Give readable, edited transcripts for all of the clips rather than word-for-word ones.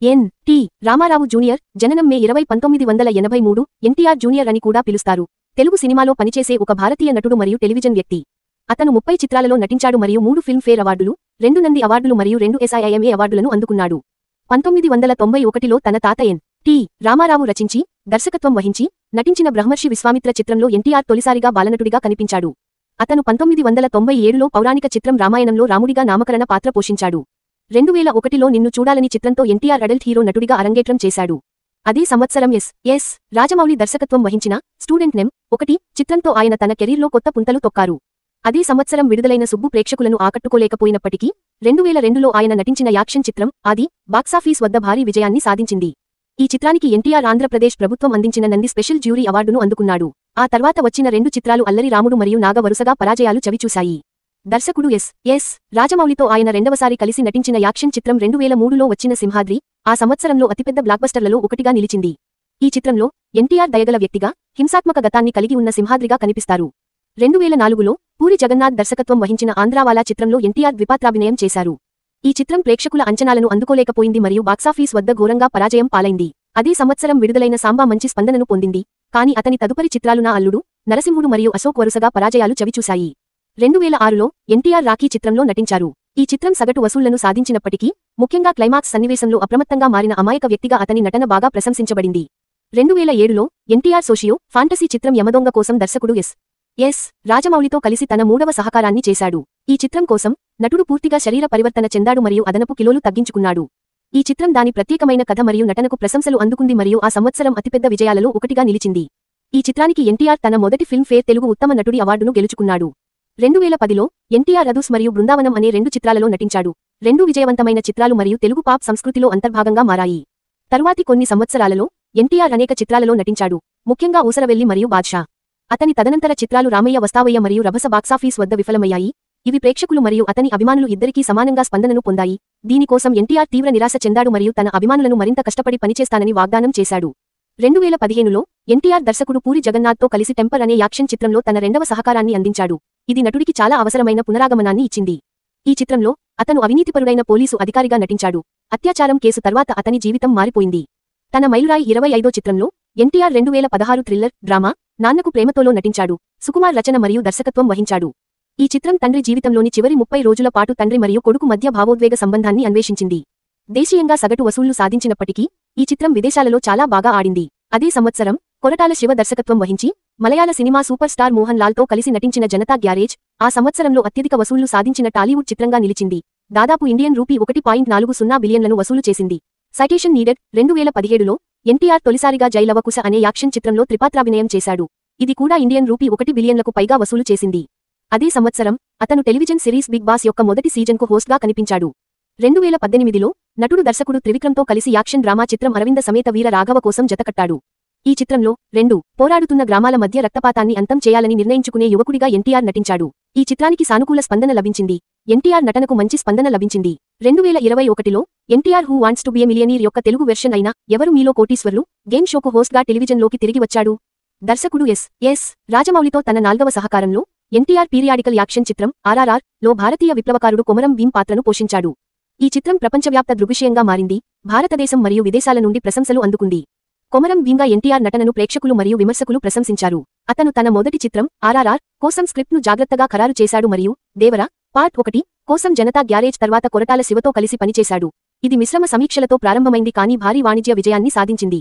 ఎన్.టి. Ramarao junior జననం మే 20 1983 NTR junior అని కూడా పిలుస్తారు. తెలుగు సినిమాలో పనిచేసే ఒక భారతీయ నటుడు మరియు టెలివిజన్ వ్యక్తి. అతను 30 చిత్రాలలో నటించాడు మరియు 3 ఫిల్మ్ఫేర్ అవార్డులు, 2 నంది అవార్డులు మరియు 2 SIIMA అవార్డులను అందుకున్నాడు. 1991లో తన తాత ఎన్.టి. రామారావు రచించి, దర్శకత్వం వహించి, నటించిన బ్రహ్మర్షి విశ్వామిత్ర చిత్రంలో ఎన్టీఆర్ తొలిసారిగా బాలనటుడిగా కనిపించాడు. అతను 1997లో పౌరాణిక చిత్రం రామాయణంలో రాముడిగా నామకరణ పాత్ర పోషించాడు. 2001లో నిన్ను చూడాలని చిత్రంతో ఎన్టీఆర్ అడల్ట్ హీరో నటుడిగా అరంగేట్రం చేశాడు. అదే సంవత్సరం ఎస్. రాజమౌళి దర్శకత్వం వహించిన స్టూడెంట్ నెం. 1 చిత్రంతో ఆయన తన కెరీర్లో కొత్త పుంతలు తొక్కారు. అదే సంవత్సరం విడుదలైన సుబ్బు ప్రేక్షకులను ఆకట్టుకోలేకపోయినప్పటికీ 2002లో ఆయన నటించిన యాక్షన్ చిత్రం ఆది బాక్సాఫీస్ వద్ద భారీ విజయాన్ని సాధించింది. ఈ చిత్రానికి ఎన్టీఆర్ ఆంధ్రప్రదేశ్ ప్రభుత్వం అందించిన నంది స్పెషల్ జ్యూరీ అవార్డును అందుకున్నాడు. ఆ తర్వాత వచ్చిన 2 చిత్రాలు అల్లరి రాముడు మరియు నాగ వరుసగా పరాజయాలు చవిచూశాయి. దర్శకుడు ఎస్. రాజమౌళితో ఆయన రెండవసారి కలిసి నటించిన యాక్షన్ చిత్రం 2003లో వచ్చిన సింహాద్రి ఆ సంవత్సరంలో అతిపెద్ద బ్లాక్బస్టర్లలో ఒకటిగా నిలిచింది. ఈ చిత్రంలో ఎన్టీఆర్ దయగల వ్యక్తిగా, హింసాత్మక గతాన్ని కలిగి ఉన్న సింహాద్రిగా కనిపిస్తారు. 2004లో పూరి జగన్నాథ్ దర్శకత్వం వహించిన ఆంధ్రావాలా చిత్రంలో ఎన్టీఆర్ ద్విపాత్రాభినయం చేశారు. ఈ చిత్రం ప్రేక్షకుల అంచనాలను అందుకోలేకపోయింది మరియు బాక్సాఫీస్ వద్ద ఘోరంగా పరాజయం పాలైంది. అదే సంవత్సరం విడుదలైన సాంబా మంచి స్పందనను పొందింది. కానీ అతని తదుపరి చిత్రాలు నా అల్లుడు, నరసింహుడు మరియు అశోక్ వరుసగా పరాజయాలు చవిచూశాయి. 2006లో ఎన్టీఆర్ రాఖీ చిత్రంలో నటించారు. ఈ చిత్రం సగటు వసూళ్లను సాధించినప్పటికీ, ముఖ్యంగా క్లైమాక్స్ సన్నివేశంలో అప్రమత్తంగా మారిన అమాయక వ్యక్తిగా అతని నటన బాగా ప్రశంసించబడింది. 2007లో ఎన్టీఆర్ సోషియో ఫాంటసీ చిత్రం యమదొంగ కోసం దర్శకుడు ఎస్. రాజమౌళితో కలిసి తన 3వ సహకారాన్ని చేశాడు. ఈ చిత్రం కోసం నటుడు పూర్తిగా శరీర పరివర్తన చెందాడు మరియు అదనపు కిలోలు తగ్గించుకున్నాడు. ఈ చిత్రం దాని ప్రత్యేకమైన కథ మరియు నటనకు ప్రశంసలు అందుకుంది మరియు ఆ సంవత్సరం అతిపెద్ద విజయాలలో ఒకటిగా నిలిచింది. ఈ చిత్రానికి ఎన్టీఆర్ తన మొదటి ఫిల్మ్ఫేర్ తెలుగు ఉత్తమ నటుడి అవార్డును గెలుచుకున్నాడు. 2010లో ఎన్టీఆర్ రధుస్ మరియు బృందావనం అనే 2 చిత్రాలలో నటించాడు. 2 విజయవంతమైన చిత్రాలు మరియు తెలుగు పాప్ సంస్కృతిలో అంతర్భాగంగా మారాయి. తరువాతి కొన్ని సంవత్సరాలలో ఎన్టీఆర్ అనేక చిత్రాలలో నటించాడు, ముఖ్యంగా ఊసరవెల్లి మరియు బాద్షా. అతని తదనంతర చిత్రాలు రామయ్య వస్తావయ్య మరియు రభస బాక్సాఫీస్ వద్ద విఫలమయ్యాయి. ఇవి ప్రేక్షకులు మరియు అతని అభిమానులు ఇద్దరికీ సమానంగా స్పందనను పొందాయి. దీనికోసం ఎన్టీఆర్ తీవ్ర నిరాశ చెందాడు మరియు తన అభిమానులను మరింత కష్టపడి పనిచేస్తానని వాగ్దానం చేశాడు. 2015లో ఎన్టీఆర్ దర్శకుడు పూరి జగన్నాథ్తో కలిసి టెంపర్ అనే యాక్షన్ చిత్రంలో తన 2వ సహకారాన్ని అందించాడు. ఇది నటుడికి చాలా అవసరమైన పునరాగమనాన్ని ఇచ్చింది. ఈ చిత్రంలో అతను అవినీతిపరుడైన పోలీసు అధికారిగా నటించాడు. అత్యాచారం కేసు తర్వాత అతని జీవితం మారిపోయింది. తన మైలురాయి 25వ చిత్రంలో ఎన్టీఆర్ 2016 థ్రిల్లర్ డ్రామా నాన్నకు ప్రేమతోలో నటించాడు. సుకుమార్ రచన మరియు దర్శకత్వం వహించాడు. ఈ చిత్రం తండ్రి జీవితంలోని చివరి 30 రోజుల పాటు తండ్రి మరియు కొడుకు మధ్య భావోద్వేగ సంబంధాన్ని అన్వేషించింది. దేశీయంగా సగటు వసూళ్లు సాధించినప్పటికీ, ఈ చిత్రం విదేశాలలో చాలా బాగా ఆడింది. అదే సంవత్సరం కొరటాల శివ దర్శకత్వం వహించి, మలయాళ సినిమా సూపర్ స్టార్ మోహన్ లాల్తో కలిసి నటించిన జనతా గ్యారేజ్ ఆ సంవత్సరంలో అత్యధిక వసూళ్లు సాధించిన టాలీవుడ్ చిత్రంగా నిలిచింది. దాదాపు ఇండియన్ రూపీ 1.40 బిలియన్లను వసూలు చేసింది. సైటేషన్ నీడెడ్ 2017లో ఎన్టీఆర్ తొలిసారిగా జై లవ కుశ అనే యాక్షన్ చిత్రంలో త్రిపాత్రాభినయం చేశాడు. ఇది కూడా ఇండియన్ రూపీ 1 బిలియన్లకు పైగా వసూలు చేసింది. అదే సంవత్సరం అతను టెలివిజన్ సిరీస్ బిగ్ బాస్ యొక్క మొదటి సీజన్కు హోస్ట్గా కనిపించాడు. 2018లో నటుడు దర్శకుడు త్రివిక్రమ్తో కలిసి యాక్షన్ డ్రామా చిత్రం అరవింద సమేత వీర రాఘవ కోసం జతకట్టాడు. ఈ చిత్రంలో 2 పోరాడుతున్న గ్రామాల మధ్య రక్తపాతాన్ని అంతం చేయాలని నిర్ణయించుకునే యువకుడిగా ఎన్టీఆర్ నటించాడు. ఈ చిత్రానికి సానుకూల స్పందన లభించింది. ఎన్టీఆర్ నటనకు మంచి స్పందన లభించింది. 2021లో NTR who wants to be a millionaire యొక్క తెలుగు వెర్షన్ అయిన ఎవరు మీలో కోటీశ్వర్లు గేమ్ షోకు హోస్ట్గా టెలివిజన్లోకి తిరిగి వచ్చాడు. దర్శకుడు ఎస్. రాజమౌళితో తన 4వ సహకారంలో ఎన్టీఆర్ పీరియాడికల్ యాక్షన్ చిత్రం RRR లో భారతీయ విప్లవకారుడు కొమరం భీం పాత్రను పోషించాడు. ఈ చిత్రం ప్రపంచవ్యాప్త దృగ్విషయంగా మారింది. భారతదేశం మరియు విదేశాల నుండి ప్రశంసలు అందుకుంది. కొమరం భీంగా ఎన్టీఆర్ నటనను ప్రేక్షకులు మరియు విమర్శకులు ప్రశంసించారు. అతను తన మొదటి చిత్రం RRR కోసం స్క్రిప్ట్ను జాగ్రత్తగా ఖరారు చేశాడు మరియు దేవర పార్ట్ 1 కోసం జనతా గ్యారేజ్ తర్వాత కొరటాల శివతో కలిసి పనిచేశాడు. ఇది మిశ్రమ సమీక్షలతో ప్రారంభమైంది కానీ భారీ వాణిజ్య విజయాన్ని సాధించింది.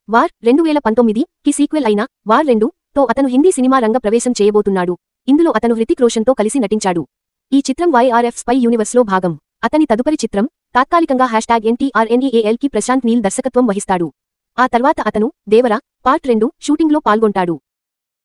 వార్ 2019కి సీక్వెల్ అయిన వార్ 2తో అతను హిందీ సినిమా రంగ ప్రవేశం చేయబోతున్నాడు. ఇందులో అతను హృతిక్ రోషన్తో కలిసి నటించాడు. ఈ చిత్రం YRF స్పై యూనివర్స్లో భాగం. అతని తదుపరి చిత్రం తాత్కాలికంగా #NTRNEALకి ప్రశాంత్ నీల్ దర్శకత్వం వహిస్తాడు. ఆ తర్వాత అతను దేవర పార్ట్ 2 షూటింగ్లో పాల్గొంటాడు.